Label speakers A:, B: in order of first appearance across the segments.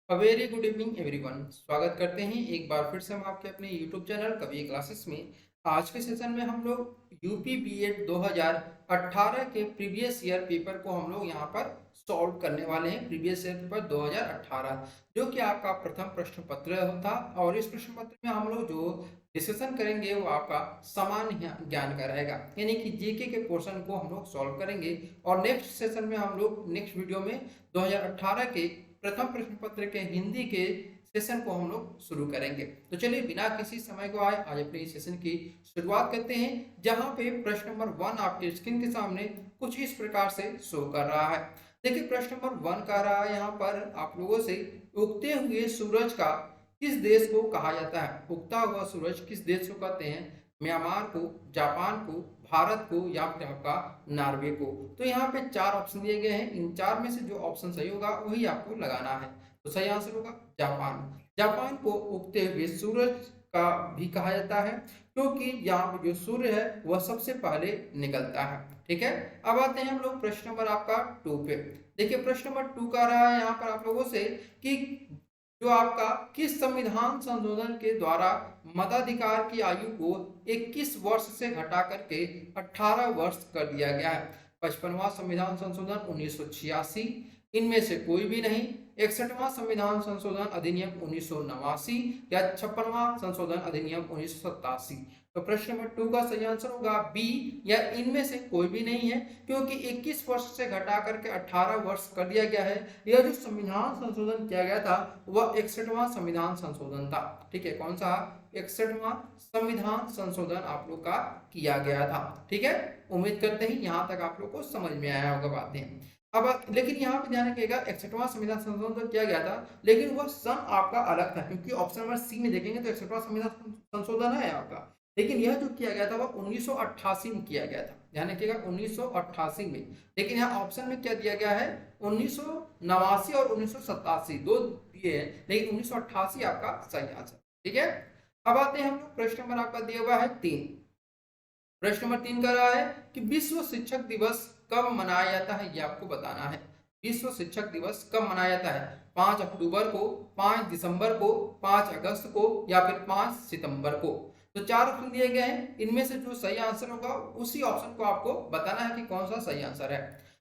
A: Very good evening everyone. स्वागत करते हैं एक बार फिर से हम आपके अपने यूट्यूब चैनल कवि क्लासेस में। आज के सेशन में हम लोग यूपी बीएड 2018 के प्रीवियस ईयर पेपर को हम लोग यहाँ पर सॉल्व करने वाले हैं। प्रीवियस ईयर पेपर 2018 जो कि आपका प्रथम प्रश्न पत्र था, और इस प्रश्न पत्र में हम लोग जो डिस्कशन करेंगे वो आपका सामान्य ज्ञान का रहेगा, यानी कि जीके के पोर्शन को हम लोग सॉल्व करेंगे। और नेक्स्ट सेशन में हम लोग नेक्स्ट वीडियो में 2018 के प्रथम प्रश्न पत्र के हिंदी के सेशन को हम लोग शुरू करेंगे। तो चलिए बिना किसी समय को आए आज अपने इस सेशन की शुरुआत करते हैं, जहां पे प्रश्न नंबर 1 आपके स्क्रीन के सामने कुछ इस प्रकार से शो कर रहा है। देखिए प्रश्न नंबर 1 कह रहा है यहाँ पर आप लोगों से, उगते हुए सूरज का किस देश को कहा जाता है? उगता हुआ सूरज किस देश को कहते हैं? म्यांमार को, जापान को, भारत को, या फिर आपका नॉर्वे को। तो यहाँ पे 4 ऑप्शन दिए गए हैं, इन 4 में से जो ऑप्शन सही होगा वही आपको लगाना है। तो सही आंसर होगा जापान। जापान को उगते हुए सूरज का भी कहा जाता है, क्योंकि यहाँ पे जो सूर्य है वह सबसे पहले निकलता है। ठीक है, अब आते हैं हम लोग प्रश्न नंबर आपका 2 पे। देखिए प्रश्न नंबर 2 का रहा है यहाँ पर आप लोगों से कि जो आपका किस संविधान संशोधन के द्वारा मताधिकार की आयु को 21 वर्ष से घटा करके 18 वर्ष कर दिया गया है? 55वां संविधान संशोधन 1986, इनमें से कोई भी नहीं। 61वां संविधान संशोधन अधिनियम 1989 या 56वां संशोधन अधिनियम 1987। तो प्रश्न नंबर 2 का सही आंसर होगा बी, या इनमें से कोई भी नहीं है, क्योंकि 21 वर्ष से घटा करके 18 वर्ष कर दिया गया है। यह जो संविधान संशोधन किया गया था वह 61वां संविधान संशोधन था। ठीक है, कौन सा? 61वां संविधान संशोधन आप लोग का किया गया था। ठीक है, उम्मीद करते हैं यहाँ तक आप लोग को समझ में आया होगा बातें। अब लेकिन यहाँ पे ध्यान रखिएगा, 61वां संविधान संशोधन तो किया गया था, लेकिन वह सन आपका अलग था, क्योंकि ऑप्शन नंबर सी में देखेंगे तो 61वां संविधान संशोधन है आपका, लेकिन यह जो किया गया था वह 1988 में किया गया था। ध्यान रखिएगा 1988 में, लेकिन यहाँ ऑप्शन में क्या दिया गया है? 1989 और 1987 दो दिए हैं, लेकिन 1988 आपका सही आंसर। ठीक है, अब आते हैं हम लोग प्रश्न नंबर आपका दिया हुआ है 3। प्रश्न नंबर 3 का रहा है कि विश्व शिक्षक दिवस कब मनाया जाता है? ये आपको बताना है। विश्व शिक्षक दिवस कब मनाया जाता है? 5 अक्टूबर को, 5 दिसंबर को, 5 अगस्त को, या फिर 5 सितंबर को। तो 4 ऑप्शन दिए गए हैं, इनमें से जो सही आंसर होगा उसी ऑप्शन को आपको बताना है कि कौन सा सही आंसर है।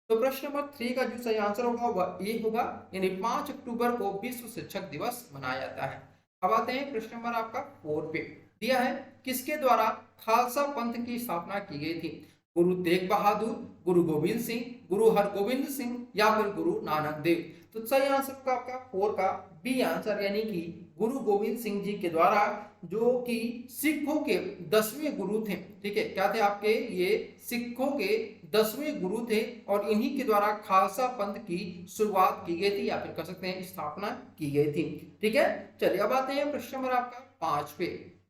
A: तो प्रश्न नंबर 3 का जो सही आंसर होगा वह ए होगा, यानी 5 अक्टूबर को विश्व शिक्षक दिवस मनाया जाता है। अब आते हैं प्रश्न नंबर आपका 4 पे। दिया है किसके द्वारा खालसा पंथ की स्थापना की गई थी? गुरु तेग बहादुर, गुरु गोविंद सिंह, गुरु हरगोविंद सिंह, या फिर गुरु नानक देव। तो सही आंसर होगा आपका 4 का बी आंसर, यानी कि गुरु गोविंद सिंह जी के द्वारा, जो कि सिखों के 10वें गुरु थे। ठीक है, क्या थे आपके? ये सिखों के 10वें गुरु थे, और इन्हीं के द्वारा खालसा पंथ की शुरुआत की गई थी, या फिर कह सकते हैं स्थापना की गई थी। ठीक है, चलिए अब आते हैं प्रश्न नंबर आपका 5 पे।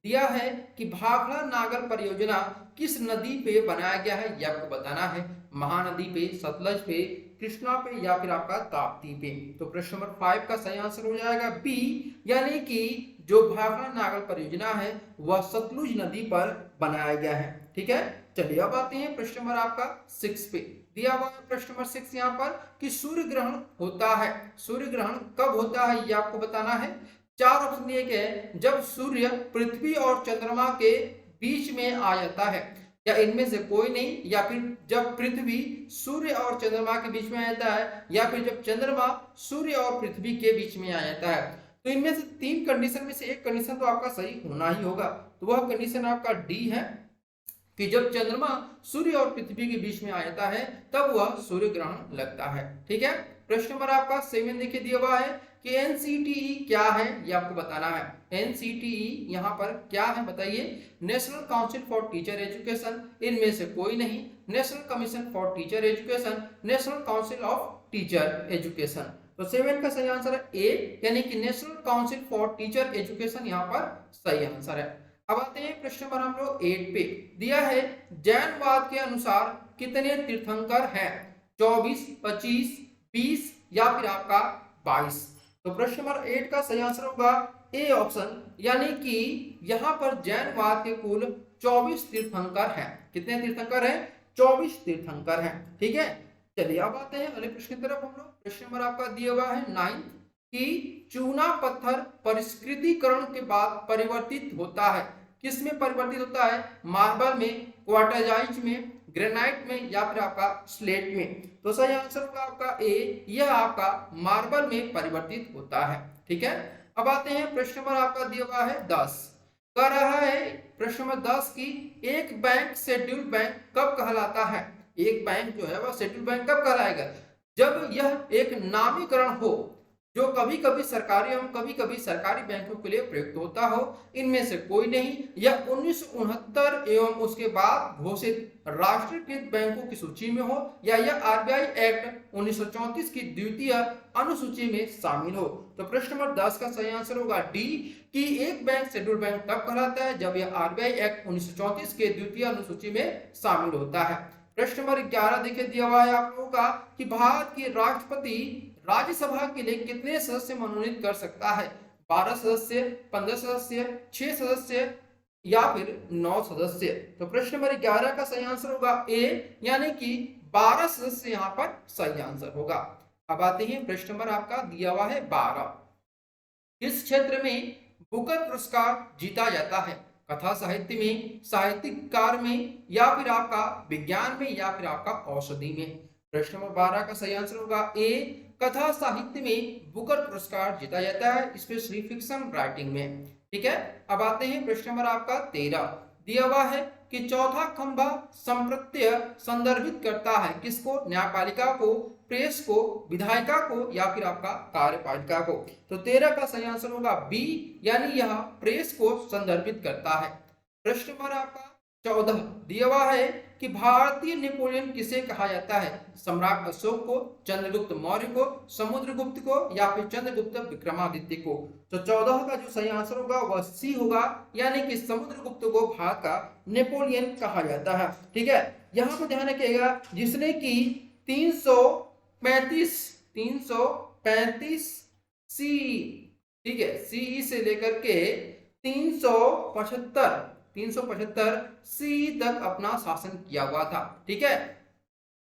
A: दिया है कि भाखड़ा नागर परियोजना किस नदी पे बनाया गया है? यह आपको बताना है। महानदी पे, सतलज पे, कृष्णा पे, या फिर आपका ताप्ती पे। तो प्रश्न नंबर 5 का सही आंसर हो जाएगा बी, यानी कि जो भाखड़ा नागर परियोजना है वह सतलुज नदी पर बनाया गया है। ठीक है, चलिए अब आते हैं प्रश्न नंबर आपका 6 पे। दिया हुआ है प्रश्न नंबर 6 यहाँ पर कि सूर्य ग्रहण होता है, सूर्य ग्रहण कब होता है ये आपको बताना है। 4 ऑप्शन दिए गए, जब सूर्य पृथ्वी और चंद्रमा के बीच में आ जाता है, या इनमें से कोई नहीं, या फिर जब पृथ्वी सूर्य और चंद्रमा के बीच में आ जाता है, या फिर जब चंद्रमा सूर्य और पृथ्वी के बीच में आ जाता है। तो इनमें से 3 कंडीशन में से एक कंडीशन तो आपका सही होना ही होगा, तो वह कंडीशन आपका डी है कि जब चंद्रमा सूर्य और पृथ्वी के बीच में आ जाता है तब वह सूर्य ग्रहण लगता है। ठीक है, प्रश्न नंबर आपका 7 देखिए दिया हुआ है कि एनसीटीई क्या है, ये आपको बताना है। एनसीटीई यहाँ पर क्या है बताइए। National council for teacher education, इनमें से कोई नहीं। National commission for teacher education, national council of teacher education. तो 7 का सही आंसर है ए, यानी कि national council for teacher education यहाँ पर सही आंसर है। अब आते हैं प्रश्न नंबर हम लोग 8 पे। दिया है जैनवाद के अनुसार कितने तीर्थंकर हैं? 24, 25, 20, या फिर आपका 22। तो प्रश्न नंबर 8 का सही आंसर होगा ए ऑप्शन, यानी कि यहाँ पर जैनवाद के कुल 24 तीर्थंकर हैं। कितने तीर्थंकर हैं? 24 तीर्थंकर हैं। ठीक है, चलिए अब आते हैं अगले प्रश्न की तरफ हम लोग। प्रश्न नंबर आपका दिया हुआ है 9। कि चूना पत्थर परिष्कृतीकरण के बाद परिवर्तित होता है। किसमें परिवर्तित होता है? मार्बल में, क्वार्टजाइट में, ग्रेनाइट में या फिर आपका स्लेट में। तो सही आंसर होगा आपका ए, यह आपका मार्बल में परिवर्तित होता है। ठीक है, अब आते हैं प्रश्न नंबर आपका दिया हुआ है 10। कह रहा है प्रश्न नंबर 10 की एक बैंक शेड्यूल बैंक कब कहलाता है? एक बैंक जो है वह शेड्यूल बैंक कब कहलाएगा? जब यह एक नामीकरण हो जो कभी कभी सरकारी एवं कभी कभी सरकारी बैंकों के लिए प्रयुक्त होता हो। इनमें से कोई नहीं। यह 1969 एवं उसके बाद घोषित राष्ट्रीयकृत बैंकों की सूची में हो या यह आरबीआई एक्ट 1934 की द्वितीय अनुसूची में शामिल हो। तो प्रश्न नंबर 10 का सही आंसर होगा डी, कि एक बैंक शेड्यूल बैंक तब कहलाता है जब यह आरबीआई एक्ट 1934 के द्वितीय अनुसूची में शामिल होता है। प्रश्न नंबर 11 देखिए दिया हुआ है आप लोगों का कि भारत के राष्ट्रपति राज्यसभा के लिए कितने सदस्य मनोनीत कर सकता है? 12 सदस्य, 15 सदस्य, 6 सदस्य या फिर 9 सदस्य। तो प्रश्न नंबर 11 का सही आंसर होगा ए, यानी कि 12 सदस्य यहाँ पर सही आंसर होगा। अब आते हैं प्रश्न नंबर आपका दिया हुआ है 12। किस क्षेत्र में बुकर पुरस्कार जीता जाता है? कथा साहित्य में, साहित्यकार में या फिर आपका विज्ञान में या फिर आपका औषधि में। प्रश्न नंबर 12 का सही आंसर होगा ए, कथा साहित्य में बुकर पुरस्कार जीता जाता है, स्पेशली फिक्शन राइटिंग में। ठीक है, अब आते हैं प्रश्न नंबर आपका 13। दिया हुआ है कि चौथा खंभा संप्रत्यय संदर्भित करता है किसको? न्यायपालिका को, प्रेस को, विधायिका को या फिर आपका कार्यपालिका को। तो 13 का सही आंसर होगा बी, यानी यह प्रेस को संदर्भित करता है। प्रश्न नंबर आपका 14 दिया हुआ है कि भारतीय नेपोलियन किसे कहा जाता है? सम्राट अशोक को, चंद्रगुप्त मौर्य को, समुद्रगुप्त को या फिर चंद्रगुप्त विक्रमादित्य को। तो 14 का जो सही आंसर होगा वह सी होगा, यानी कि समुद्रगुप्त को भारत का नेपोलियन कहा जाता है। ठीक है, यहाँ पर ध्यान रखिएगा जिसने की 335 सी, ठीक है, सी से लेकर के 375 सी तक अपना शासन किया हुआ था। ठीक है,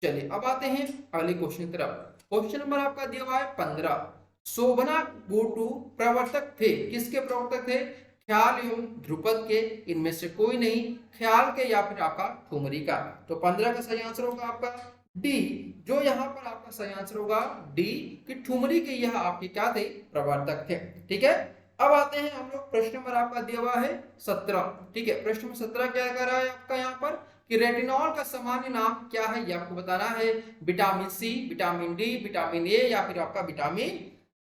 A: चलिए अब आते हैं अगले क्वेश्चन की तरफ। क्वेश्चन नंबर आपका दिया हुआ है 15। शोभना गोटू प्रवर्तक थे, किसके प्रवर्तक थे? ख्याल एवं ध्रुपद के, इनमें से कोई नहीं। ख्याल के या फिर आपका ठुमरी का। तो 15 का सही आंसर होगा आपका डी, जो यहाँ पर आपका सही आंसर होगा डी, कि ठुमरी के यह आपके क्या थे? प्रवर्तक थे। ठीक है, अब आते हैं हम लोग प्रश्न नंबर आपका दिया हुआ है 17। ठीक है, प्रश्न नंबर 17 क्या कर रहा है आपका यहाँ पर कि रेटिनॉल का सामान्य नाम क्या है? ये आपको बताना है। Vitamin C, vitamin D, vitamin A या फिर आपका विटामिन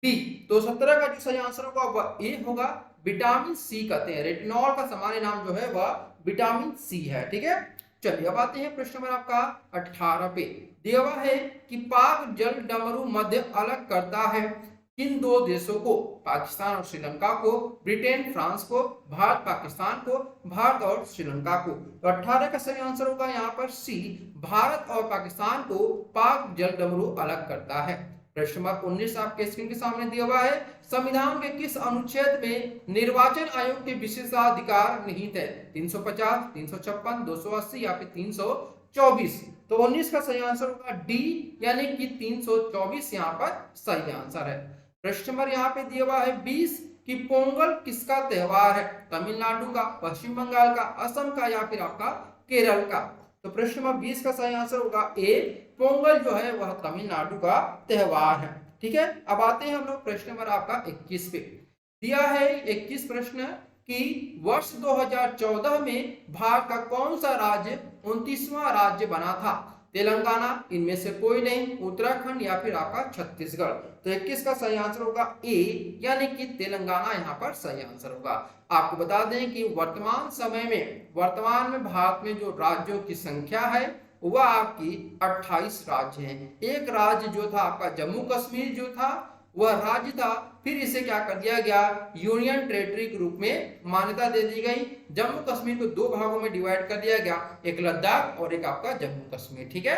A: बी। तो 17 का जो सही आंसर होगा वह ए होगा, विटामिन सी कहते हैं। रेटिनॉल का सामान्य नाम जो है वह विटामिन सी है। ठीक है, चलिए अब आते हैं प्रश्न नंबर आपका 18 पे। दिया हुआ है कि पाक जल डमरू मध्य अलग करता है किन दो देशों को? पाकिस्तान और श्रीलंका को, ब्रिटेन फ्रांस को, भारत पाकिस्तान को, भारत और श्रीलंका को। तो 18 का सही आंसर होगा यहाँ पर सी, भारत और पाकिस्तान को पाक जल डमरू अलग करता है। प्रश्न नंबर 19 आपके स्क्रीन के सामने दिया हुआ है, संविधान के किस अनुच्छेद में निर्वाचन आयोग के विशेषाधिकार निहित है? 350, 356, 280 या फिर 324। तो 19 का सही आंसर होगा डी, यानी कि 324 यहाँ पर सही आंसर है। प्रश्न नंबर यहाँ पे दिया हुआ है 20 कि पोंगल किसका त्योहार है? तमिलनाडु का, पश्चिम बंगाल का, असम का या फिर आपका केरल का। तो प्रश्न नंबर 20 का सही आंसर होगा ए, पोंगल जो है वह तमिलनाडु का त्योहार है। ठीक है, अब आते हैं हम लोग प्रश्न नंबर आपका 21 पे। दिया है 21 प्रश्न कि वर्ष 2014 में भारत का कौन सा राज्य 29वां राज्य बना था? तेलंगाना, इनमें से कोई नहीं, उत्तराखंड या फिर आपका छत्तीसगढ़। तो 21 का सही आंसर होगा ए, यानी कि तेलंगाना यहाँ पर सही आंसर होगा। आपको बता दें कि वर्तमान में भारत में जो राज्यों की संख्या है वह आपकी 28 राज्य हैं। एक राज्य जो था आपका जम्मू कश्मीर जो था वह राज्य था, फिर इसे क्या कर दिया गया? यूनियन टेरिटरी के रूप में मान्यता दे दी गई। जम्मू कश्मीर को दो भागों में डिवाइड कर दिया गया, एक लद्दाख और एक आपका जम्मू कश्मीर। ठीक है,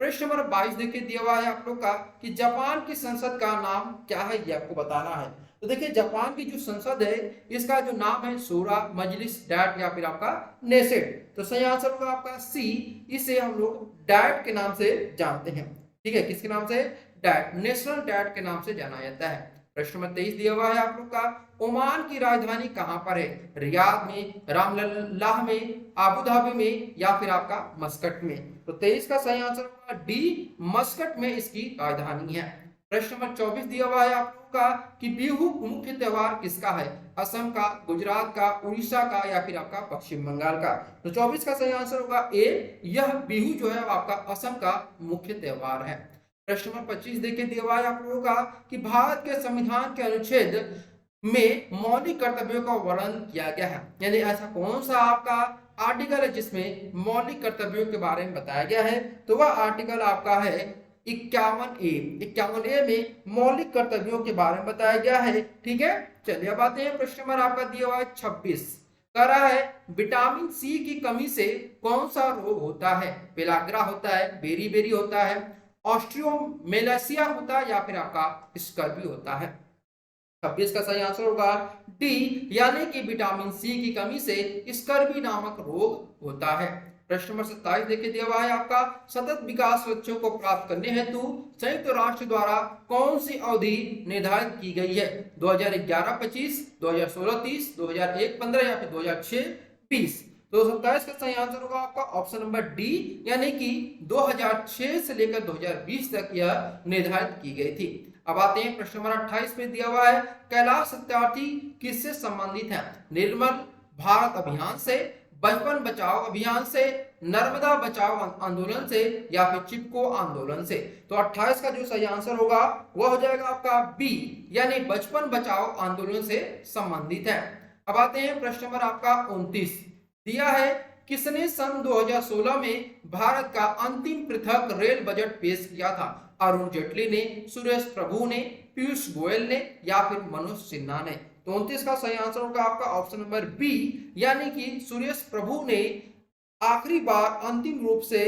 A: प्रश्न नंबर 22 देखिए दिया हुआ है आप लोग का कि जापान की संसद का नाम क्या है, ये आपको बताना है। तो देखिए जापान की जो संसद है इसका जो नाम है शूरा, मजलिस, डैट या फिर आपका नेसेट। तो सही आंसर होगा आपका सी, इसे हम लोग डैट के नाम से जानते हैं। ठीक है, किसके नाम से? डैट, नेशनल डैट के नाम से जाना जाता है। प्रश्न नंबर 23 दिया हुआ है आप लोग का, ओमान की राजधानी कहां पर है? रियाद में, रामल्लाह में, आबू धाबी में, या फिर आपका मस्कट में? तो 23 का सही आंसर होगा डी, मस्कट में इसकी राजधानी है। प्रश्न नंबर 24 दिया हुआ है आप लोग का कि बिहू मुख्य त्योहार किसका है? असम का, गुजरात का, उड़ीसा का, या फिर आपका पश्चिम बंगाल का? तो 24 का सही आंसर होगा ए, यह बिहू जो है आपका असम का मुख्य त्योहार है। प्रश्न नंबर 25 देखिए दिया हुआ है आप लोगों का कि भारत के संविधान के अनुच्छेद में मौलिक कर्तव्यों का वर्णन किया गया है, यानी ऐसा कौन सा आपका आर्टिकल है जिसमें मौलिक कर्तव्यों के बारे में बताया गया है? तो वह आर्टिकल आपका है 51A। 51A में मौलिक कर्तव्यों के बारे में बताया गया है। ठीक है, चलिए अब आते हैं प्रश्न नंबर आपका दिया हुआ है 26, कह रहा है विटामिन सी की कमी से कौन सा रोग होता है? पेलाग्रा होता है, बेरी होता है, ऑस्ट्रियोमेलेसिया होता है, या फिर आपका स्कर्वी होता है? 26 का सही आंसर होगा डी, यानी कि विटामिन सी की कमी से स्कर्वी नामक रोग होता है। प्रश्न नंबर 27 देखिए दिया हुआ है आपका, सतत विकास लक्ष्यों को प्राप्त करने हेतु संयुक्त राष्ट्र द्वारा कौन सी अवधि निर्धारित की गई है? 2011-25, 2016-30, 2001-15, या फिर 2006-20? तो 27 का सही आंसर होगा आपका ऑप्शन नंबर डी, यानी कि 2006 से लेकर 2020 तक यह निर्धारित की गई थी। अब आते हैं प्रश्न नंबर 28 में दिया हुआ है, कैलाश सत्यार्थी किससे संबंधित है? निर्मल भारत अभियान से, बचपन बचाओ अभियान से, नर्मदा बचाओ आंदोलन से, या फिर चिपको आंदोलन से? तो 28 का जो सही आंसर होगा वह हो जाएगा आपका बी, यानी बचपन बचाओ आंदोलन से संबंधित है। अब आते हैं प्रश्न नंबर आपका 29 दिया है, किसने सन 2016 में भारत का अंतिम पृथक रेल बजट पेश किया था? अरुण जेटली ने, सुरेश प्रभु ने, पीयूष गोयल ने, या फिर मनोज सिन्हा ने? तो 29 का सही आंसर होगा आपका ऑप्शन नंबर बी, यानी कि सुरेश प्रभु ने आखिरी बार अंतिम रूप से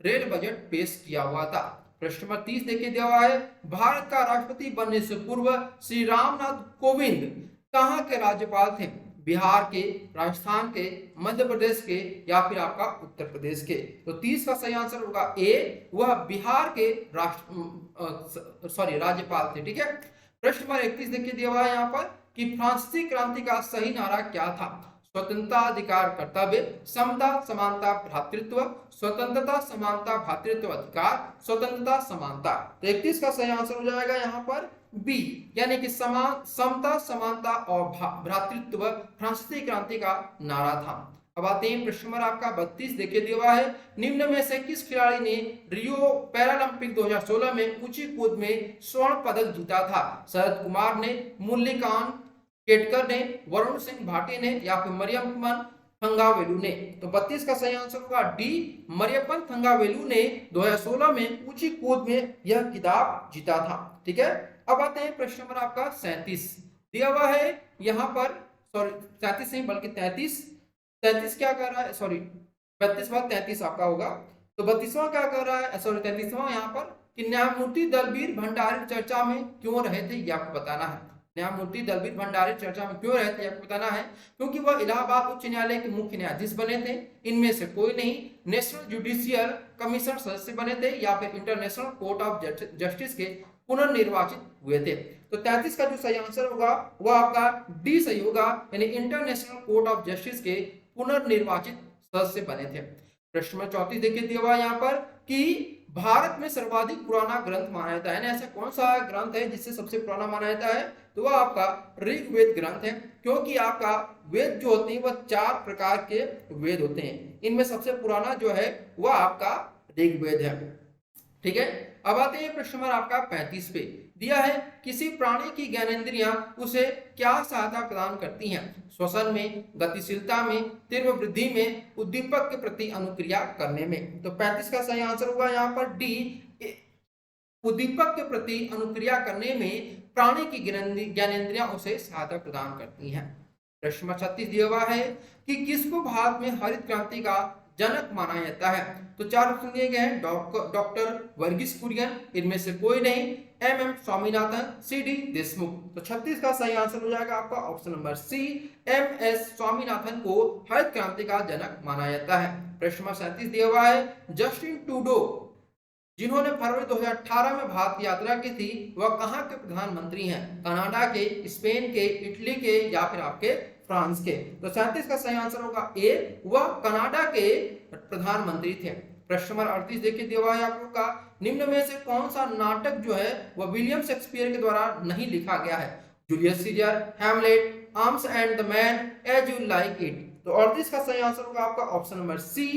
A: रेल बजट पेश किया हुआ था। प्रश्न नंबर 30 देखिए दिया हुआ है, भारत का राष्ट्रपति बनने से पूर्व श्री रामनाथ कोविंद कहाँ के राज्यपाल थे? बिहार के, राजस्थान के, मध्य प्रदेश के, या फिर आपका उत्तर प्रदेश के? तो 30 का सही आंसर होगा ए, वह बिहार के राज्यपाल थे। ठीक है, प्रश्न नंबर 31 देखिए दिया हुआ है यहाँ पर कि फ्रांसीसी क्रांति का सही नारा क्या था? स्वतंत्रता, अधिकार, कर्तव्य, समता, समानता, भ्रातृत्व, स्वतंत्रता, समानता, भ्रातृत्व, अधिकार, स्वतंत्रता, समानता? तो 31 का सही आंसर हो जाएगा यहाँ पर बी, यानी कि समता, समानता और भ्रातृत्व फ्रांसीसी क्रांति का नारा था। अब आते हैं प्रश्न नंबर आपका 32 देखिए दिया हुआ है, निम्न में से किस खिलाड़ी ने रियो पैरालंपिक 2016 में ऊंची कूद में स्वर्ण पदक जीता था? शरद कुमार ने, मुरलीकांत केटकर ने, वरुण सिंह भाटी ने, या फिर मरियप्पन थंगावेलु ने? तो 32 का सही आंसर होगा डी, मरियप्पन थंगावेलु ने 2016 में ऊंची कूद में यह खिताब जीता था। ठीक है, अब आते हैं प्रश्न नंबर आपका 37 दिया हुआ है यहाँ पर, सॉरी 37 नहीं बल्कि 33 क्या कर रहा है, सॉरी 32 बाद 33 आपका होगा। तो 32वां क्या कर रहा है, सॉरी 33वां यहाँ पर कि न्यायमूर्ति दलबीर भंडारी चर्चा में क्यों रहे थे, ये आपको बताना है। न्यायमूर्ति दलबीर भंडारी चर्चा में क्यों रहे थे आपको बताना है, क्योंकि वह इलाहाबाद उच्च न्यायालय के मुख्य न्यायाधीश बने थे। इनमें से कोई नहीं नेशनल जुडिशियल कमीशन सदस्य बने थे, या फिर इंटरनेशनल कोर्ट ऑफ जस्टिस के पुनर्निर्वाचित हुए थे। तो 33 का जो सही आंसर होगा वह आपका डी सही होगा, यानी इंटरनेशनल कोर्ट ऑफ जस्टिस के पुनर्निर्वाचित सदस्य बने थे। प्रश्न में 34 देखिए दिया हुआ यहाँ पर कि भारत में सर्वाधिक पुराना ग्रंथ माना जाता है, ऐसा कौन सा ग्रंथ है जिससे सबसे पुराना माना जाता है? तो वह आपका ऋग्वेद ग्रंथ है, क्योंकि आपका वेद जो होते हैं वह 4 प्रकार के वेद होते हैं, इनमें सबसे पुराना जो है वह आपका ऋग्वेद है। ठीक है, अब आते हैं प्रश्न नंबर आपका 35 पे दिया है, किसी प्राणी की ज्ञानेंद्रियां उसे क्या सहायता प्रदान करती हैं? श्वसन में, गतिशीलता में, तीव्र वृद्धि में, उद्दीपक के प्रति अनुक्रिया करने में? तो 35 का सही आंसर होगा यहाँ पर डी, उद्दीपक के प्रति अनुक्रिया करने में प्राणी की ज्ञानेंद्रियां उसे सहायता प्रदान करती हैं। प्रश्न नंबर 36 दिया हुआ है कि किसको भारत में हरित क्रांति का जनक माना जाता है? तो 4 ऑप्शन दिए गए हैं, डॉक्टर वर्गीस कुरियन, इनमें से कोई नहीं, एम स्वामीनाथन, सी.डी. देशमुख। तो 36 का सही आंसर हो जाएगा आपका option number C, MS. Swaminathan को हरित क्रांति का जनक माना जाता है। प्रश्न नंबर 37 दिया हुआ है, जस्टिन ट्रूडो जिन्होंने फरवरी 2018 में भारत की यात्रा की थी वह कहाँ के प्रधानमंत्री हैं? कनाडा के, स्पेन के, इटली के या फिर आपके फ्रांस के? तो 37 का सही आंसर होगा ए, वह कनाडा के प्रधानमंत्री थे। प्रश्न नंबर 38 देखिए दिया हुआ है आप लोग का, निम्न में से कौन सा नाटक जो है वह विलियम शेक्सपियर के द्वारा नहीं लिखा गया है? Julius Caesar, Hamlet, Arms and the Man, As You Like It. तो 38 का सही आंसर होगा आपका option number C,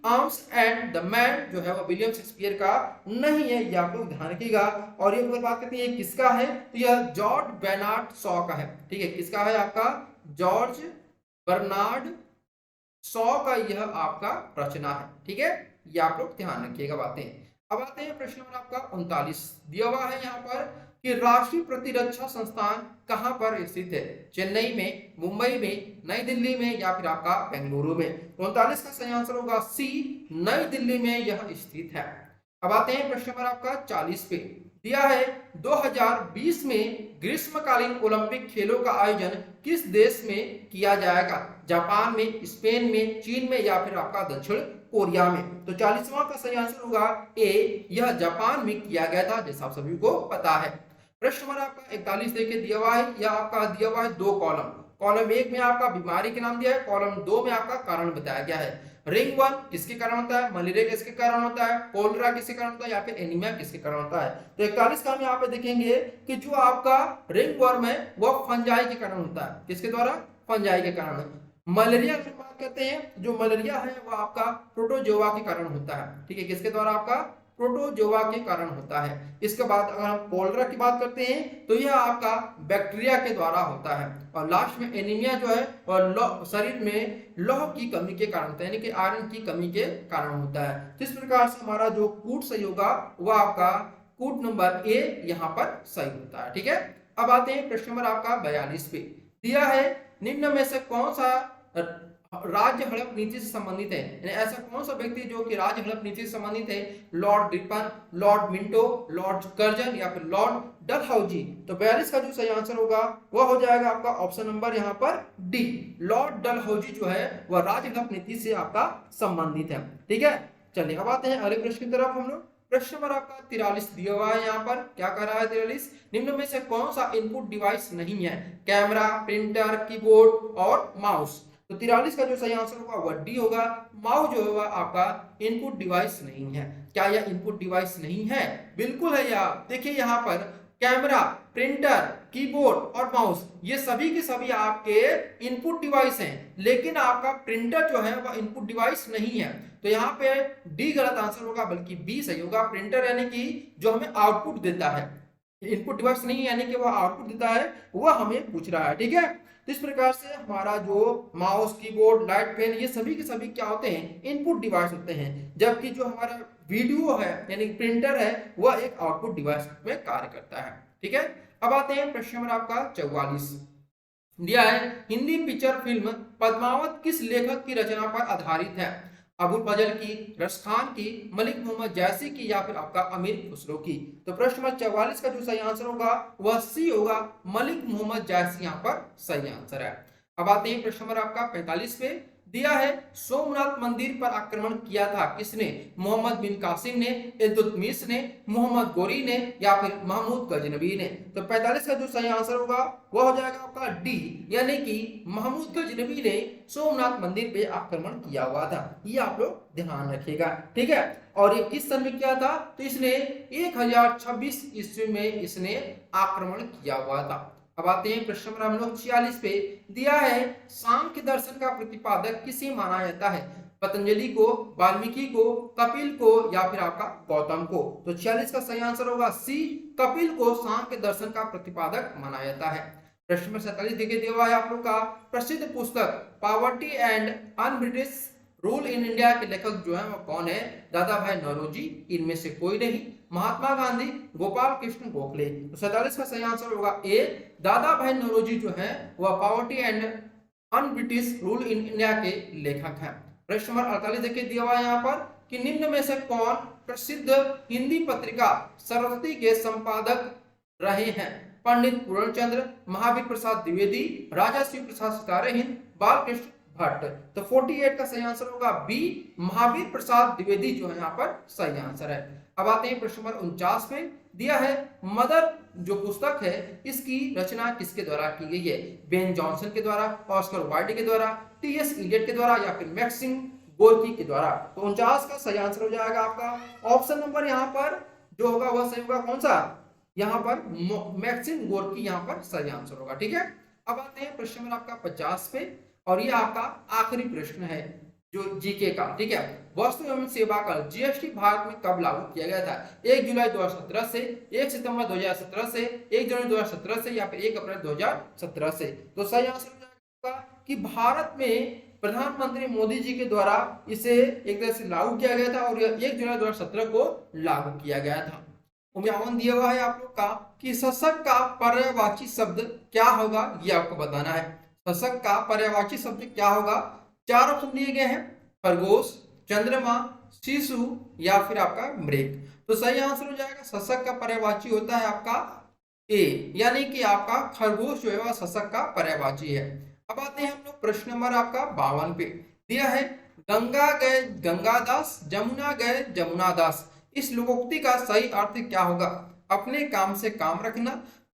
A: Arms and the Man जो है वो विलियम शेक्सपियर का नहीं है, ये आप लोग ध्यान रखिएगा। और ये अगर बात करते हैं किसका है, तो यह जॉर्ज बेर्नार्ड शॉ का है। ठीक है, किसका है आपका? जॉर्ज बर्नार्ड शॉ का यह आपका रचना है। ठीक है, ये आप लोग ध्यान रखिएगा बातें। अब आते हैं प्रश्न नंबर आपका 39 दिया हुआ है यहाँ पर कि राष्ट्रीय प्रतिरक्षा संस्थान कहां पर स्थित है? चेन्नई में, मुंबई में, नई दिल्ली में या फिर आपका बेंगलुरु में? 39 का सही आंसर होगा सी, नई दिल्ली में यह स्थित है। अब आते हैं प्रश्न नंबर आपका 40 पे दिया है 2020 में ग्रीष्मकालीन ओलंपिक खेलों का आयोजन किस देश में किया जाएगा? जापान में, स्पेन में, चीन में या फिर आपका दक्षिण कोरिया में? तो 40वां का सही आंसर होगा ए, यह जापान में किया गया था, जैसा आप सभी को पता है। प्रश्न नंबर आपका 41 देखिए दिया हुआ है, यह आपका दिया हुआ है दो कॉलम। कॉलम 1 में आपका बीमारी के नाम दिया है, कॉलम 2 में आपका कारण बताया गया है। रिंग 1 किसके कारण होता है? मलेरिया किसके कारण होता है? कोलेरा किसके कारण होता है? या फिर एनीमिया किसके कारण होता है? तो 41 का हम यहाँ पे देखेंगे कि जो आपका रिंग वर्म है वह फंजाई के कारण होता है। किसके द्वारा? फंजाई के कारण। मलेरिया की बात करते हैं, जो मलेरिया है वह आपका प्रोटोजोआ के कारण होता है। ठीक है, किसके द्वारा? आपका प्रोटोजोआ के कारण होता है। इसके बाद अगर हम कोलेरा की बात करते हैं तो यह आपका बैक्टीरिया के द्वारा होता है। और लास्ट में एनीमिया जो है और शरीर में लौह की कमी के कारण होता है, यानी कि आयरन की कमी के कारण होता है। तो इस प्रकार से हमारा जो कूट सही होगा वह आपका कूट नंबर ए यहाँ पर सही होता है। ठीक है, अब आते हैं प्रश्न नंबर आपका 42 पे दिया है निम्न में से कौन सा राज्य हड़प नीति से संबंधित है? ऐसा कौन सा व्यक्ति जो कि राज्य हड़प नीति से संबंधित है? Lord Ripon, Lord Minto, Lord Curzon या फिर लॉर्ड डलहौजी? तो 42 का जो सही आंसर होगा वह हो जाएगा आपका ऑप्शन नंबर यहाँ पर डी, लॉर्ड डलहौजी जो है वह राज्य हड़प नीति से आपका संबंधित है। ठीक है, चलिए अब आते हैं अगले प्रश्न की तरफ हम लोग। प्रश्न नंबर आपका 43 दिया हुआ है, यहाँ पर क्या कर रहा है 43, निम्न में से कौन सा इनपुट डिवाइस नहीं है? कैमरा, प्रिंटर, कीबोर्ड और माउस? तो 43 का जो सही आंसर होगा वह डी होगा, माउस जो होगा आपका इनपुट डिवाइस नहीं है। क्या यह इनपुट डिवाइस नहीं है? बिल्कुल है यार। देखिए यहाँ पर कैमरा, प्रिंटर, कीबोर्ड और माउस ये सभी के सभी आपके इनपुट डिवाइस हैं, लेकिन आपका प्रिंटर जो है वह इनपुट डिवाइस नहीं है। तो यहाँ पे डी गलत आंसर होगा, बल्कि बी सही होगा। प्रिंटर यानी कि जो हमें आउटपुट देता है, इनपुट डिवाइस नहीं यानी कि वह आउटपुट देता है, वह हमें पूछ रहा है। ठीक है, तो इस प्रकार से हमारा जो माउस, कीबोर्ड, लाइट, पेन ये सभी के सभी क्या होते हैं? इनपुट डिवाइस होते हैं, जबकि जो हमारा वीडियो है यानी प्रिंटर है वह एक आउटपुट डिवाइस में कार्य करता है। ठीक है, अब आते हैं प्रश्न नंबर आपका 44 दिया है हिंदी पिक्चर फिल्म पद्मावत किस लेखक की रचना पर आधारित है? अबुल फजल की, रसखान की, मलिक मोहम्मद जैसी की या फिर आपका अमीर खुसरो की? तो प्रश्न नंबर 44 का जो सही आंसर होगा वह सी होगा, मलिक मोहम्मद जैसी यहाँ पर सही आंसर है। अब आते हैं प्रश्न नंबर आपका 45 पे दिया है सोमनाथ मंदिर पर आक्रमण किया था किसने? मोहम्मद बिन कासिम ने, इल्तुतमिश ने, मोहम्मद गोरी ने या फिर महमूद गजनबी ने? तो 45 का जो सही आंसर होगा वह हो जाएगा आपका डी, यानी कि महमूद गजनबी ने सोमनाथ मंदिर पे आक्रमण किया हुआ था। ये आप लोग ध्यान रखिएगा। ठीक है, और ये किस सन में किया था? तो इसने 1026 ईस्वी में इसने आक्रमण किया हुआ था। अब आते हैं प्रश्न नंबर हम लोग 46 पे दिया है सांख्य दर्शन का प्रतिपादक किसे माना जाता है? पतंजलि को, वाल्मीकि को, कपिल को या फिर आपका गौतम को? तो 46 का सही आंसर होगा सी, कपिल को सांख्य दर्शन का प्रतिपादक माना जाता है। प्रश्न नंबर 47 देखिए दिया हुआ है आप लोग का प्रसिद्ध पुस्तक poverty and un British rule in India के लेखक जो है वो कौन है? दादा भाई नौरोजी, इनमें से कोई नहीं। महात्मा गांधी, गोपाल कृष्ण गोखले? तो 47 का सही आंसर होगा ए, दादा भाई नौरोजी जो है वह poverty and un British rule in India के लेखक हैं। प्रश्न नंबर 48 देखिए दिया हुआ है यहाँ पर कि निम्न में से कौन प्रसिद्ध हिंदी पत्रिका सरस्वती के संपादक रहे हैं? पंडित पूर्णचंद्र, महावीर प्रसाद द्विवेदी, राजा शिव प्रसाद सितारे हिंद, बालकृष्ण भट्ट। तो 48 का सही आंसर होगा बी, महावीर प्रसाद द्विवेदी जो है यहाँ पर सही आंसर है। अब आते हैं प्रश्न नंबर 49 में। दिया है मदर जो पुस्तक है इसकी रचना किसके द्वारा की गई है? बेन जॉनसन के द्वारा, ऑस्कर वाइल्ड के द्वारा, टी.एस. इलियट के द्वारा या फिर मैक्सिम गोर्की के द्वारा। तो 49 का सही आंसर हो जाएगा आपका ऑप्शन नंबर यहाँ पर जो होगा वह सही होगा कौन सा? यहाँ पर मैक्सिम गोर्की यहाँ पर सही आंसर होगा। ठीक है, अब आते हैं प्रश्न नंबर आपका 50 पे और ये आपका आखिरी प्रश्न है जो जीके का। ठीक है, वस्तु एवं सेवा कर जीएसटी भारत में कब लागू किया गया था? 1 जुलाई 2017 से, 1 सितंबर 2017 से, 1 जनवरी 2017 से या फिर 1 अप्रैल 2017 से। तो सही आंसर हो जाएगा कि भारत में प्रधानमंत्री मोदी जी के द्वारा इसे एक तरह से लागू किया गया था और 1 जुलाई 2017 को लागू किया गया था। 51 दिया हुआ है आप लोग का कि शशक का पर्यायवाची शब्द क्या होगा, ये आपको बताना है। शशक का पर्यायवाची शब्द क्या होगा? 4 ऑप्शन दिए गए हैं, खरगोश, चंद्रमा, शिशु या फिर आपका मृग। तो सही आंसर हो जाएगा शशक का पर्यायवाची होता है आपका ए, यानी कि आपका खरगोश जो है वह शशक का पर्यायवाची है। अब आते हैं हम लोग प्रश्न नंबर आपका 52 पे। दिया है गंगा गए गंगादास, जमुना गए जमुनादास। इस लोकोक्ति का सही अर्थ क्या होगा? अपने काम से काम रखना,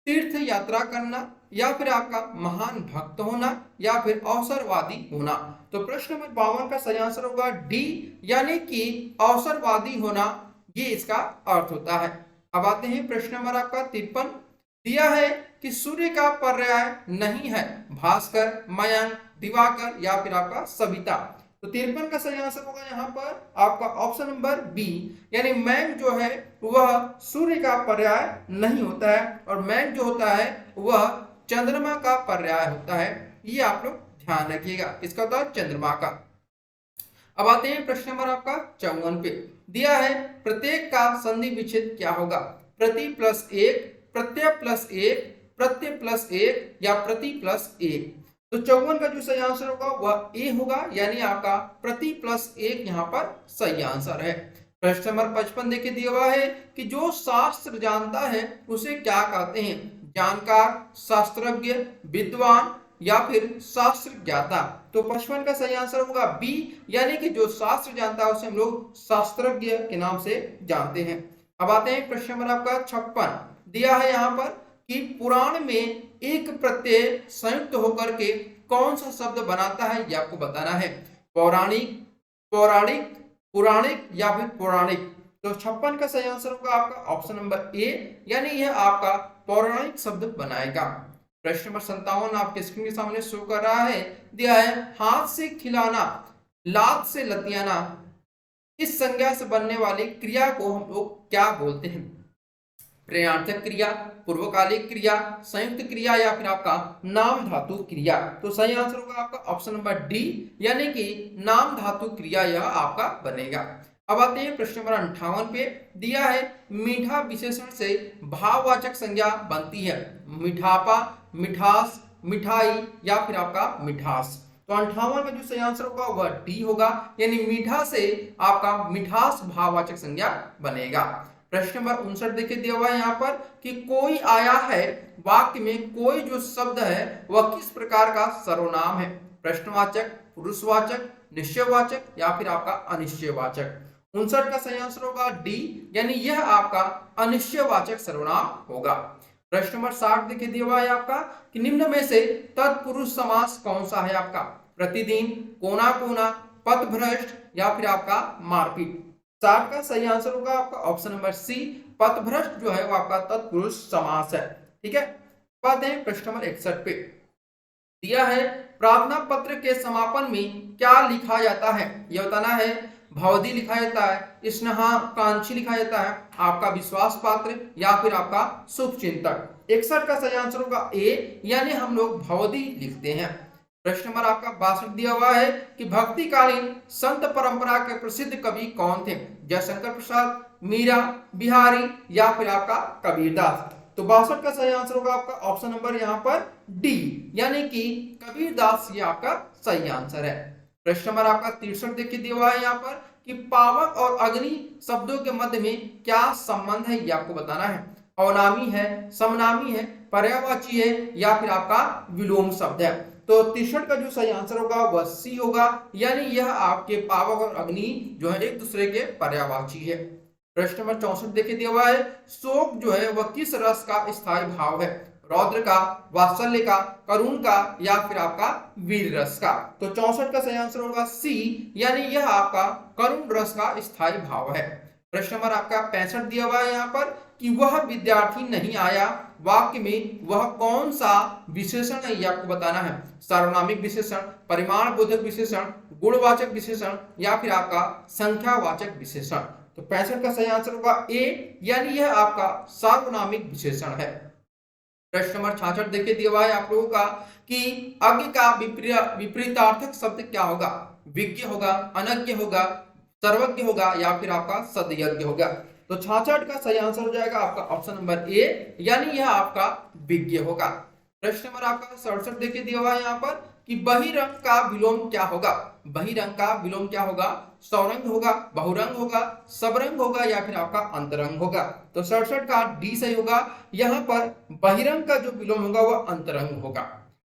A: तीर्थ यात्रा करना या फिर आपका महान भक्त होना या फिर अवसरवादी होना। तो प्रश्न नंबर 52 का सही आंसर होगा डी, यानी कि अवसरवादी होना, ये इसका अर्थ होता है। अब आते हैं प्रश्न नंबर आपका 53। दिया है कि सूर्य का पर्याय नहीं है भास्कर, मयंक, दिवाकर या फिर आपका सविता। तो 53 का सही आंसर होगा यहाँ पर आपका ऑप्शन नंबर बी, यानी मैंग जो है वह सूर्य का पर्याय नहीं होता है और मैंग जो होता है वह चंद्रमा का पर्याय होता है। ये आप लोग ध्यान रखिएगा, इसका होता है चंद्रमा का। अब आते हैं प्रश्न नंबर आपका 54 पे। दिया है प्रत्येक का संधि विच्छेद क्या होगा? प्रति प्लस 1, प्रत्यय प्लस 1, प्रत्यय प्लस 1 या प्रति प्लस 1। तो 54 का जो सही आंसर होगा वह ए होगा, यानी आपका प्रति प्लस 1 यहाँ पर सही आंसर है। प्रश्न नंबर 55 देखिए दिया हुआ है कि जो शास्त्र जानता है उसे क्या कहते हैं? जानकार, शास्त्रज्ञ, विद्वान या फिर शास्त्र ज्ञाता। तो 55 का सही आंसर होगा बी, यानी कि जो शास्त्र जानता है उसे हम लोग शास्त्रज्ञ के नाम से जानते हैं। अब आते हैं प्रश्न नंबर आपका 56। दिया है यहाँ पर कि पुराण में एक प्रत्यय संयुक्त होकर के कौन सा शब्द बनाता है, ये आपको बताना है। पौराणिक, पौराणिक, पुराणिक या फिर पौराणिक। तो 56 का सही आंसर होगा आपका ऑप्शन नंबर ए, यानी यह आपका पौराणिक शब्द बनाएगा। प्रश्न नंबर 57 आपके स्क्रीन के सामने शो कर रहा है। दिया है हाथ से खिलाना, लात से लतियाना, इस संज्ञा से बनने वाली क्रिया को हम लोग क्या बोलते हैं? प्रयार्थक क्रिया, पूर्वकालिक क्रिया, संयुक्त क्रिया या फिर आपका नाम धातु क्रिया। तो सही आंसर होगा आपका ऑप्शन नंबर डी, यानी कि नाम धातु क्रिया यह आपका बनेगा। अब आते हैं प्रश्न नंबर 58 पे। दिया है मीठा विशेषण से भाववाचक संज्ञा बनती है। मिठापा, मिठास, मिठाई या फिर आपका मिठास। तो 58 का जो सही आंसर होगा वह डी होगा, यानी मीठा से आपका मिठास भाववाचक संज्ञा बनेगा। प्रश्न नंबर 59 देखिए दिया हुआ है यहाँ पर कि कोई आया है, वाक्य में कोई जो शब्द है वह किस प्रकार का सर्वनाम है? प्रश्नवाचक, पुरुषवाचक, निश्चयवाचक या फिर आपका अनिश्चयवाचक। 59 का सही आंसर होगा डी, यानी यह आपका अनिश्चयवाचक सर्वनाम होगा। प्रश्न नंबर 60 देखिए दिया हुआ है आपका कि निम्न में से तत्पुरुष समास कौन सा है आपका? प्रतिदिन, कोना कोना, पथभ्रष्ट या फिर आपका मारपीट। 60 का सही आंसर होगा आपका ऑप्शन नंबर सी, पथभ्रष्ट जो है वो आपका तत्पुरुष समास है। ठीक है, बात है प्रश्न नंबर 61 पे। दिया है प्रार्थना पत्र के समापन में क्या लिखा जाता है? यह बताना है। भवदी लिखा जाता है, स्नेहाकांक्षी लिखा जाता है, आपका विश्वास पात्र या फिर आपका शुभ चिंतक। 61 का सही आंसर होगा ए, यानी हम लोग भवदी लिखते हैं। प्रश्न नंबर आपका 62 दिया हुआ है कि भक्तिकालीन संत परंपरा के प्रसिद्ध कवि कौन थे? जयशंकर प्रसाद, मीरा, बिहारी या फिर आपका कबीरदास। तो 62 का सही आंसर होगा आपका ऑप्शन नंबर यहाँ पर डी, यानी कि कबीरदास ये आपका सही आंसर है। प्रश्न नंबर आपका 63 देखिए दिया हुआ है यहाँ पर कि पावक और अग्नि शब्दों के मध्य में क्या संबंध है, ये आपको बताना है। अवनामी है, समनामी है, पर्यायवाची है या फिर आपका विलोम शब्द है। तो 63 का जो सही आंसर होगा वह सी होगा, यानी यह आपके पावक और अग्नि जो है एक दूसरे के पर्यायवाची है। प्रश्न नंबर 64 देखिए दिया हुआ है, शोक जो है वह किस रस का स्थायी भाव है? रौद्र का, वात्सल्य का, करुण का या फिर आपका वीर रस का? तो 64 का सही आंसर होगा सी, यानी यह आपका करुण रस का स्थायी भाव है। प्रश्न नंबर आपका 65 दिया हुआ है यहाँ पर कि वह विद्यार्थी नहीं आया, वाक्य में वह कौन सा विशेषण है ये आपको बताना है। सार्वनामिक विशेषण, परिमाण बोधक विशेषण, गुणवाचक विशेषण या फिर आपका संख्यावाचक विशेषण? तो 65 का सही आंसर होगा ए, यानी यह आपका सार्वनामिक विशेषण है। प्रश्न नंबर 66 देखिए दिया हुआ है आप लोगों का कि अज्ञ का विपरीतार्थक शब्द क्या होगा? विज्ञ होगा, अनज्ञ होगा, सर्वज्ञ होगा या फिर आपका सदयज्ञ होगा? तो 66 का सही आंसर हो जाएगा आपका ऑप्शन नंबर ए, यानी यह आपका विज्ञ होगा। प्रश्न नंबर आपका 67 देखिए दिया हुआ है यहाँ पर कि बहिरंग का विलोम क्या होगा? बहिरंग का विलोम क्या होगा? सौरंग होगा, बहुरंग होगा, सबरंग होगा या फिर आपका अंतरंग होगा? तो 67 का डी सही होगा, यहाँ पर बहिरंग का जो विलोम होगा वह अंतरंग होगा।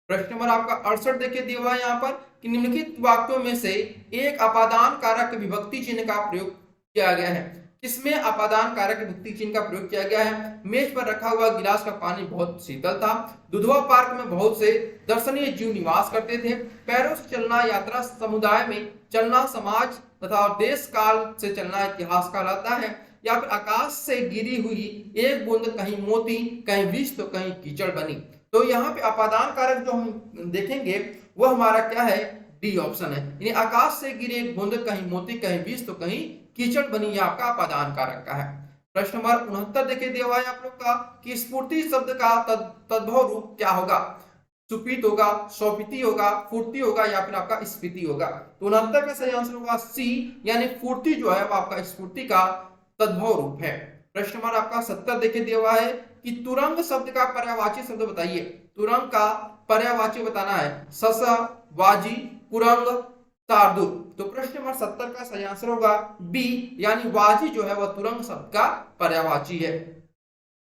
A: प्रश्न नंबर आपका 68 देखिए दिया हुआ है यहाँ पर कि निम्नलिखित वाक्यों में से एक अपादान कारक विभक्ति चिन्ह का प्रयोग किया गया है। किसमें अपादान कारक विभक्ति चिन्ह का प्रयोग किया गया है? मेज पर रखा हुआ गिलास का पानी बहुत शीतल था। दुधवा पार्क में बहुत से दर्शनीय जीव निवास करते थे। पैरों से चलना यात्रा, समुदाय में चलना समाज तथा देश काल से चलना इतिहास कहलाता है। या फिर आकाश से गिरी हुई एक बूंद कहीं मोती, कहीं विष तो कहीं कीचड़ बनी। तो यहाँ पे अपादान कारक जो हम देखेंगे वो हमारा क्या है? डी ऑप्शन है, यानी आकाश से गिरे एक बूंद कहीं मोती, कहीं विष तो कहीं कीचड़ बनी, यह आपका अपादान कारक का है। प्रश्न नंबर 69 देखिए दिया हुआ है आप लोग का कि स्फूर्ति शब्द का तद्भव रूप क्या होगा? सुपीत होगा, सौपीति होगा, फूर्ति होगा या फिर आपका स्फीति होगा? तो 69 का सही आंसर होगा सी, यानी फूर्ति जो है वो आपका स्फूर्ति का तद्भव रूप है। प्रश्न नंबर आपका 70 देखिए दिया हुआ है कि तुरंग शब्द का पर्यायवाची शब्द बताइए। तुरंग का पर्यायवाची बताना है। ससा, वाजी, कुरंग, शार्दूल। तो प्रश्न नंबर 70 का सही आंसर होगा बी, यानी वाजी जो है वह तुरंग शब्द का पर्यायवाची है।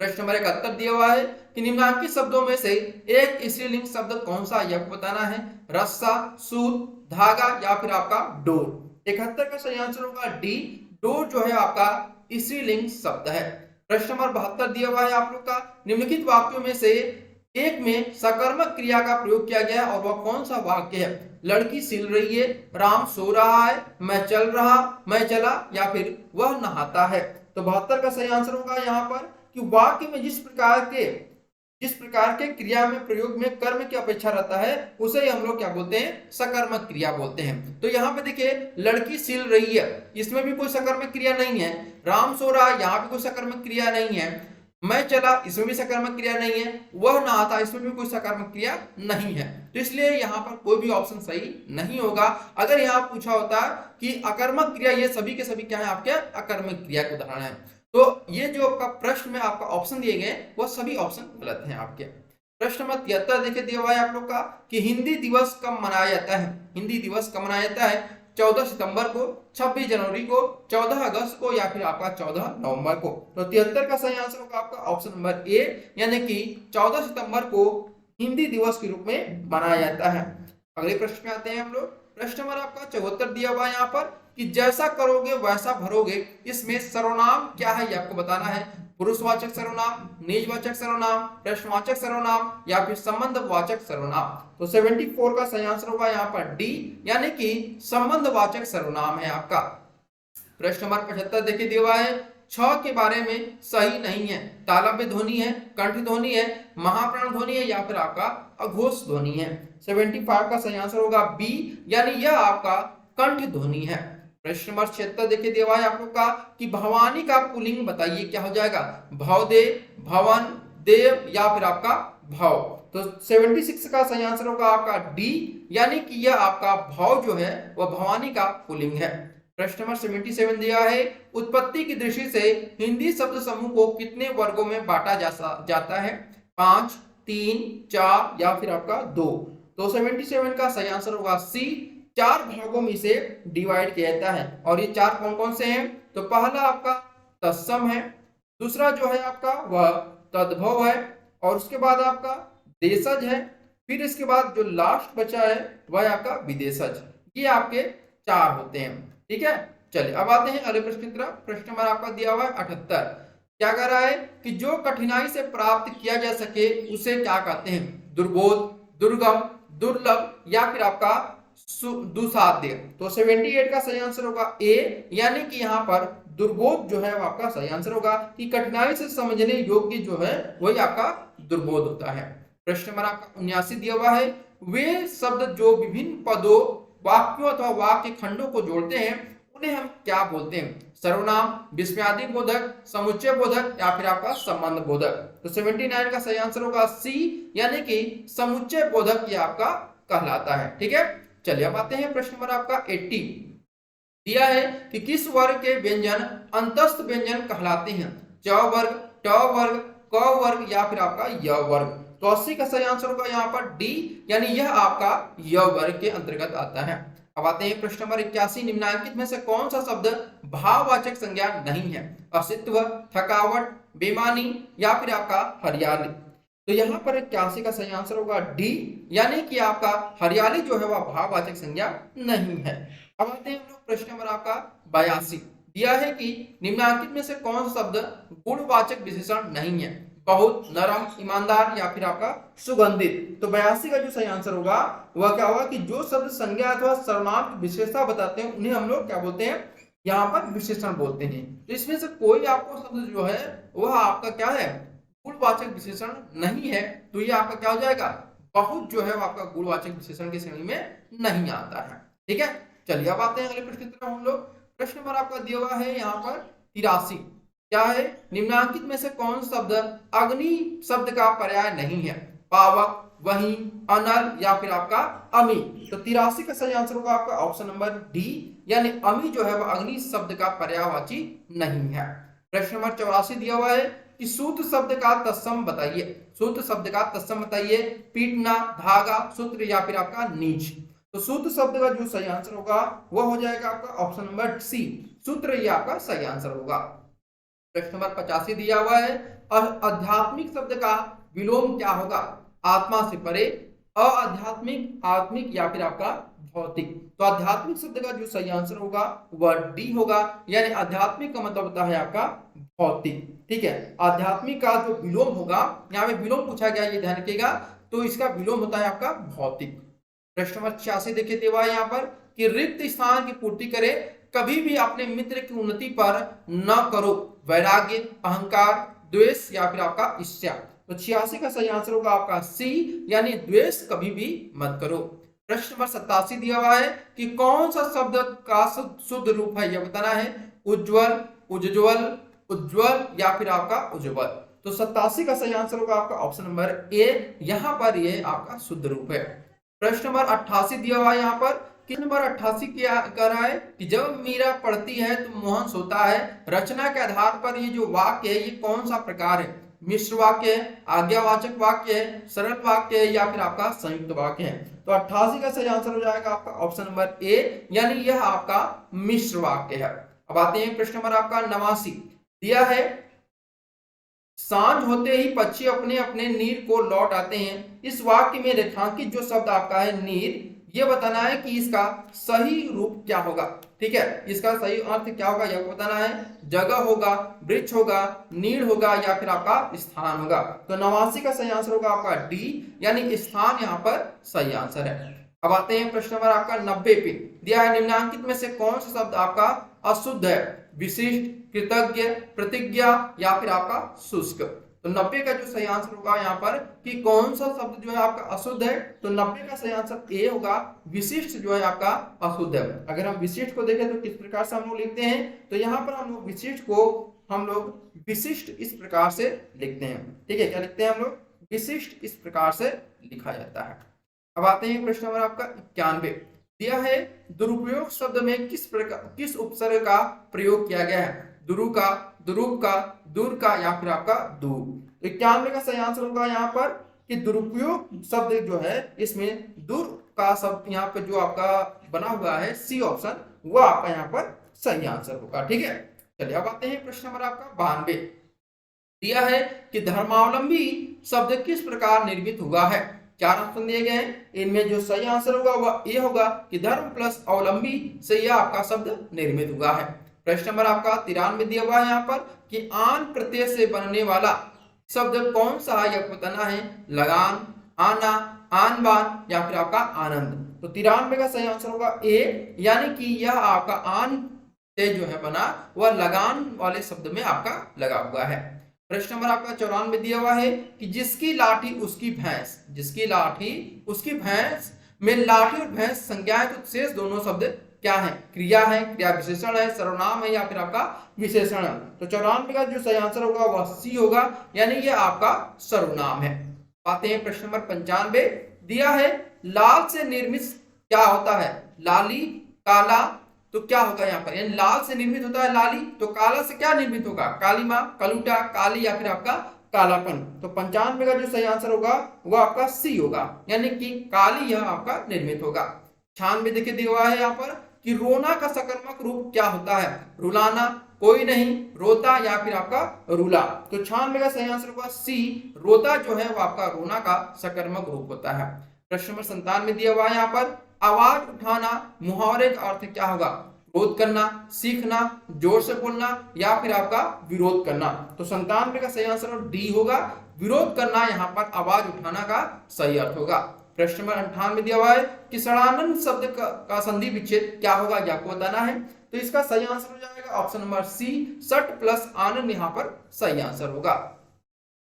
A: प्रश्न नंबर 71 दिया हुआ है कि निम्नलिखित शब्दों में से एक स्त्रीलिंग शब्द कौन सा है आपको बताना है। रस्सा, सूत, धागा या फिर आपका डोर? 71 का सही आंसर होगा डी, डोर जो है आपका स्त्रीलिंग शब्द है। प्रश्न नंबर 72 दिया हुआ है आप लोग का निम्नलिखित वाक्यों में से एक में सकर्मक क्रिया का प्रयोग किया गया और वह कौन सा वाक्य है? लड़की सिल रही है, राम सो रहा है, मैं चल रहा, मैं चला या फिर वह नहाता है? तो 72 का सही आंसर होगा यहाँ पर कि वाक्य में जिस प्रकार के क्रिया में प्रयोग में कर्म की अपेक्षा रहता है उसे हम लोग क्या बोलते हैं? सकर्मक क्रिया बोलते हैं। तो यहाँ पे देखिए लड़की सिल रही है, इसमें भी कोई सकर्मक क्रिया नहीं है। राम सो रहा, यहाँ भी कोई सकर्मक क्रिया नहीं है। मैं चला, इसमें भी सकर्मक क्रिया नहीं है। वह नहाता, इसमें भी कोई सकर्मक क्रिया नहीं है। तो इसलिए यहाँ पर कोई भी ऑप्शन सही नहीं होगा। अगर यहाँ पूछा होता कि अकर्मक क्रिया, ये सभी के सभी क्या है? आपके अकर्मक क्रिया के उदाहरण है। तो ये जो आपका प्रश्न में आपका ऑप्शन दिए गए वो सभी ऑप्शन गलत हैं आपके। प्रश्न नंबर 73 देखिए दिया हुआ है आप लोग का कि हिंदी दिवस कब मनाया जाता है? हिंदी दिवस कब मनाया जाता है? 14 सितंबर को, 26 जनवरी को, 14 अगस्त को या फिर आपका 14 नवंबर को? तो 73 का सही आंसर होगा आपका ऑप्शन नंबर ए, यानी कि 14 सितंबर को हिंदी दिवस के रूप में मनाया जाता है। अगले प्रश्न में आते हैं हम लोग। प्रश्न नंबर आपका 74 दिया हुआ है यहाँ पर कि जैसा करोगे वैसा भरोगे, इसमें सर्वनाम क्या है ये आपको बताना है। पुरुषवाचक सर्वनाम, निजवाचक सर्वनाम, प्रश्नवाचक सर्वनाम या फिर संबंधवाचक सर्वनाम? तो 74 का सही आंसर होगा यहाँ पर डी, यानी कि संबंधवाचक सर्वनाम है आपका। प्रश्न नंबर 75 देखिए दिया हुआ है, छ के बारे में सही नहीं है। तालव्य ध्वनि है, कंठ ध्वनि है, महाप्राण ध्वनि है या फिर आपका अघोष ध्वनि है? 75 का सही आंसर होगा बी, यानी यह आपका कंठ ध्वनि है। प्रश्न नंबर 76 देखिए दिया हुआ है आप लोग का कि भवानी का पुल्लिंग बताइए, क्या हो जाएगा? भवदेव, भवन, देव या फिर आपका भव? तो 76 का सही आंसर होगा आपका डी, यानी कि यह आपका भव जो है वह भवानी का पुल्लिंग है। प्रश्न नंबर 77 दिया है, उत्पत्ति की दृष्टि से हिंदी शब्द समूह को कितने वर्गों में बांटा जाता है? 5, 3, 4 या फिर आपका 2? तो 77 का सही आंसर होगा सी, 4 भागों में से डिवाइड किया जाता है। और ये 4 कौन कौन से हैं? तो पहला आपका तत्सम है, दूसरा जो है आपका वह तद्भव है, और उसके बाद आपका देशज है, फिर इसके बाद जो लास्ट बचा है वह आपका विदेशज। ये आपके 4 होते हैं। ठीक है, चलिए अब आते हैं अगले प्रश्न की तरफ। प्रश्न नंबर आपका दिया हुआ है 78। क्या कह रहा है कि जो कठिनाई से प्राप्त किया जा सके उसे क्या कहते हैं? दुर्बोध, दुर्गम, दुर्लभ या फिर आपका दुसाध्य। तो 78 का सही आंसर होगा ए, यानी कि यहाँ पर दुर्बोध जो है वो आपका सही आंसर होगा कि कठिनाई से समझने योग्य जो है वही आपका दुर्बोध होता है। प्रश्न नंबर आपका 79 दिया हुआ है, वे शब्द जो विभिन्न पदों, वाक्यों अथवा वाक्य खंडों को जोड़ते हैं उन्हें हम क्या बोलते हैं? सर्वनाम, विस्मयादि बोधक, समुच्चय बोधक या फिर आपका संबंध बोधक। तो 79 का सही आंसर होगा सी, यानी कि समुच्चय बोधक ये आपका कहलाता है। ठीक है, चलिए अब आते हैं प्रश्न नंबर आपका 80। दिया है कि किस वर्ग के व्यंजन अंतस्थ व्यंजन कहलाते हैं? च वर्ग, ट वर्ग, क वर्ग या फिर आपका य वर्ग। तो 80 का सही आंसर होगा यहाँ पर डी, यानी यह आपका य वर्ग के अंतर्गत आता है। अब आते हैं प्रश्न नंबर 81। निम्नलिखित में से कौन सा शब्द भाववाचक संज्ञा नहीं है? अस्तित्व, थकावट, बेमानी या फिर आपका हरियाली। तो यहाँ पर 81 का सही आंसर होगा डी, यानी कि आपका हरियाली जो है वह भाववाचक संज्ञा नहीं है। अब आते हैं हम लोग प्रश्न नंबर आपका 82। दिया है कि निम्नलिखित में से कौन सा शब्द गुणवाचक विशेषण नहीं है? बहुत, नरम, ईमानदार या फिर आपका सुगंधित। तो 82 का जो सही आंसर होगा वह क्या होगा कि जो शब्द संज्ञा अथवा सर्वनाम की विशेषता बताते हैं उन्हें हम लोग क्या बोलते हैं? यहाँ पर विशेषण बोलते हैं। तो इसमें से कोई आपको शब्द जो है वह आपका क्या है? गुणवाचक विशेषण नहीं है। तो ये आपका क्या हो जाएगा? बहुत जो है वो आपका गुणवाचक विशेषण की श्रेणी में नहीं आता है। ठीक है, चलिए अब आते हैं अगले प्रश्न की तरफ हम लोग। प्रश्न नंबर आपका दिया हुआ है यहाँ पर 83। क्या है? निम्नलिखित में से कौन शब्द अग्नि शब्द का पर्याय नहीं है? पावक, वही, अनल या फिर आपका अमी। तो 83 का सही आंसर होगा आपका ऑप्शन नंबर डी, यानी अमी जो है वह अग्नि शब्द का पर्यायवाची नहीं है। प्रश्न नंबर 84 दिया हुआ है कि सूत्र शब्द का तत्सम बताइए। सूत्र शब्द का तत्सम बताइए। पीटना, धागा, सूत्र या फिर आपका नीच। तो सूत्र शब्द का जो सही आंसर होगा वह हो जाएगा आपका ऑप्शन नंबर सी, सूत्र ये आपका सही आंसर होगा। प्रश्न नंबर 85 दिया हुआ है, आध्यात्मिक शब्द का विलोम क्या होगा? आत्मा से परे, अआध्यात्मिक, आत्मिक या फिर आपका भौतिक। तो आध्यात्मिक शब्द का जो सही आंसर होगा वह डी होगा, यानी आध्यात्मिक का मतलब होता है आपका भौतिक। ठीक है, आध्यात्मिक का जो विलोम होगा, यहाँ पे विलोम पूछा गया, ये ध्यान रखिएगा, तो इसका विलोम होता है आपका भौतिक। प्रश्न नंबर 86 देखिए देवा है यहाँ पर कि रिक्त स्थान की पूर्ति करे, कभी भी अपने मित्र की उन्नति पर न करो, वैराग्य, अहंकार, द्वेष या फिर आपका ईर्ष्या। तो 86 का सही आंसर होगा आपका सी, यानी द्वेष कभी भी मत करो। प्रश्न नंबर 87 दिया हुआ है कि कौन सा शब्द का शुद्ध रूप है, यह बताना है। उज्ज्वल, उज्ज्वल, उज्ज्वल या फिर आपका उज्ज्वल। तो 87 का सही आंसर होगा आपका ऑप्शन नंबर ए, यहां पर ये आपका शुद्ध रूप है। प्रश्न नंबर 88 दिया हुआ है यहाँ पर कि नंबर 88 क्या कर रहा है कि जब मीरा पढ़ती है तो मोहन सोता है। रचना के आधार पर ये जो वाक्य है ये कौन सा प्रकार है? मिश्र वाक्य है, आज्ञावाचक वाक्य है, सरल वाक्य है या फिर आपका संयुक्त वाक्य है। तो 88 का सही आंसर हो जाएगा आपका ऑप्शन नंबर ए, यानी यह आपका मिश्र वाक्य है। अब आते हैं प्रश्न नंबर आपका 89। दिया है सांझ होते ही पक्षी अपने अपने नीर को लौट आते हैं। इस वाक्य में रेखांकित जो शब्द आपका है नीर, ये बताना है कि इसका सही रूप क्या होगा। ठीक है, इसका सही अर्थ क्या होगा यह बताना है। जगह होगा, वृक्ष होगा, नीड़ होगा या फिर आपका स्थान होगा। तो 89 का सही आंसर होगा आपका डी, यानी स्थान यहाँ पर सही आंसर है। अब आते हैं प्रश्न नंबर आपका 90 पे। दिया है निम्नलिखित में से कौन सा शब्द आपका अशुद्ध है? विशिष्ट, कृतज्ञ, प्रतिज्ञा या फिर आपका शुष्क। तो 90 का जो सही आंसर होगा यहाँ पर कि कौन सा शब्द जो है आपका अशुद्ध है, तो 90 का सही आंसर ए होगा, विशिष्ट जो है आपका अशुद्ध है। अगर हम विशिष्ट को देखें तो किस प्रकार से हम लोग लिखते हैं, तो यहाँ पर हम लोग विशिष्ट को हम लोग विशिष्ट इस प्रकार से लिखते हैं। ठीक है, क्या लिखते हैं हम लोग? विशिष्ट इस प्रकार से लिखा जाता है। अब आते हैं प्रश्न नंबर आपका 91। दिया है दुरुपयोग शब्द में किस उपसर्ग का प्रयोग किया गया है? दुरु का, दुरूप का, दूर का या फिर आपका दूर। तो 91 का सही आंसर होगा यहाँ पर कि दुरुपयोग शब्द जो है इसमें दूर का शब्द यहाँ पे जो आपका बना हुआ है सी ऑप्शन, वो आपका यहाँ पर सही आंसर होगा। ठीक है, चलिए अब आते हैं प्रश्न नंबर आपका 92। दिया है कि धर्मावलंबी शब्द किस प्रकार निर्मित हुआ है। 4 ऑप्शन दिए गए हैं, इनमें जो सही आंसर होगा वह ये होगा कि धर्म प्लस अवलंबी से यह आपका शब्द निर्मित हुआ है। प्रश्न नंबर आपका 93 दिया हुआ है यहाँ पर कि आन प्रत्यय से बनने वाला शब्द कौन सा है, यह बताना है। लगान, आना, आन बान या फिर आपका आनंद। तो 93 का सही आंसर होगा ए, यानी कि यह आपका आन से जो है बना वह लगान वाले शब्द में आपका लगा हुआ है। प्रश्न नंबर आपका 94 दिया हुआ है कि जिसकी लाठी उसकी भैंस, जिसकी लाठी उसकी भैंस में लाठी और भैंस संज्ञा है, तो शेष दोनों शब्द क्या है? क्रिया है, क्रिया विशेषण है, सर्वनाम है या फिर आपका विशेषण है। तो 94 का जो सही आंसर होगा वह सी होगा, यानी ये आपका सर्वनाम है। आते हैं प्रश्न नंबर 95 दिया है लाल से निर्मित क्या होता है? लाली, काला, तो क्या होगा यहाँ पर? यानी लाल से निर्मित होता है लाली, तो काला से क्या निर्मित होगा? कालीमा, कलूटा, काली या फिर आपका कालापन। तो 95 का जो सही आंसर होगा वह आपका सी होगा, यानी कि काली यह आपका निर्मित होगा। 96 देखिए दिया हुआ है यहाँ पर कि रोना का सकर्मक रूप क्या होता है? रुलाना, कोई नहीं, रोता या फिर आपका रूला। तो 96 का सही आंसर होगा सी, रोता जो है वो आपका रोना का सकर्मक रूप होता है। प्रश्न नंबर 97 दिया हुआ है यहाँ पर आवाज उठाना मुहावरे का अर्थ क्या होगा? विरोध करना, सीखना, जोर से बोलना या फिर आपका विरोध करना। तो 97 का सही आंसर डी होगा, विरोध करना यहाँ पर आवाज उठाना का सही अर्थ होगा। प्रश्न नंबर 98 दिया हुआ है कि षडानंद शब्द का संधि विच्छेद क्या होगा, यह आपको बताना है। तो इसका सही आंसर हो जाएगा ऑप्शन नंबर सी, सट प्लस आनंद यहाँ पर सही आंसर होगा।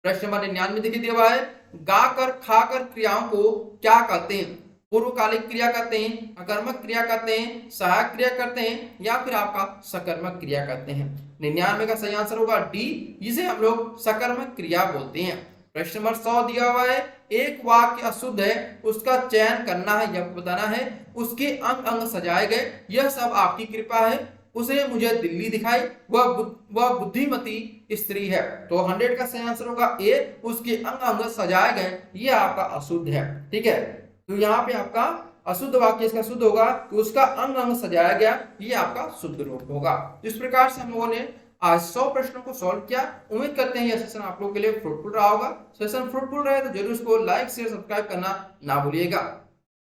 A: प्रश्न नंबर 99 देखिए दिया हुआ है गाकर खाकर क्रियाओं को क्या कहते हैं? पूर्वकालिक क्रिया कहते हैं, अकर्मक क्रिया कहते हैं, सहायक क्रिया कहते हैं या फिर आपका सकर्मक क्रिया कहते हैं। 99 का सही आंसर होगा डी, जिसे हम लोग सकर्मक क्रिया बोलते हैं। प्रश्न नंबर 100 दिया हुआ है एक वाक्य अशुद्ध है, उसका चयन करना है, यह बताना है। उसके अंग अंग सजाए गए, यह सब आपकी कृपा है। उसे मुझे दिल्ली दिखाई, वह बुद्धिमती स्त्री है। तो 100 का सही आंसर होगा ए, उसके अंग अंग सजाए गए, यह आपका अशुद्ध है। ठीक है, तो यहाँ पे आपका अशुद्ध वाक्य इसका शुद्ध होगा कि उसका अंग अंग सजाया गया, ये आपका शुद्ध रूप होगा। इस प्रकार से हम लोगों ने आज 100 प्रश्नों को सॉल्व किया। उम्मीद करते हैं यह सेशन आप लोगों के लिए फ्रूटफुल रहा होगा। सेशन फ्रूटफुल रहे तो जरूर इसको लाइक शेयर सब्सक्राइब करना ना भूलिएगा।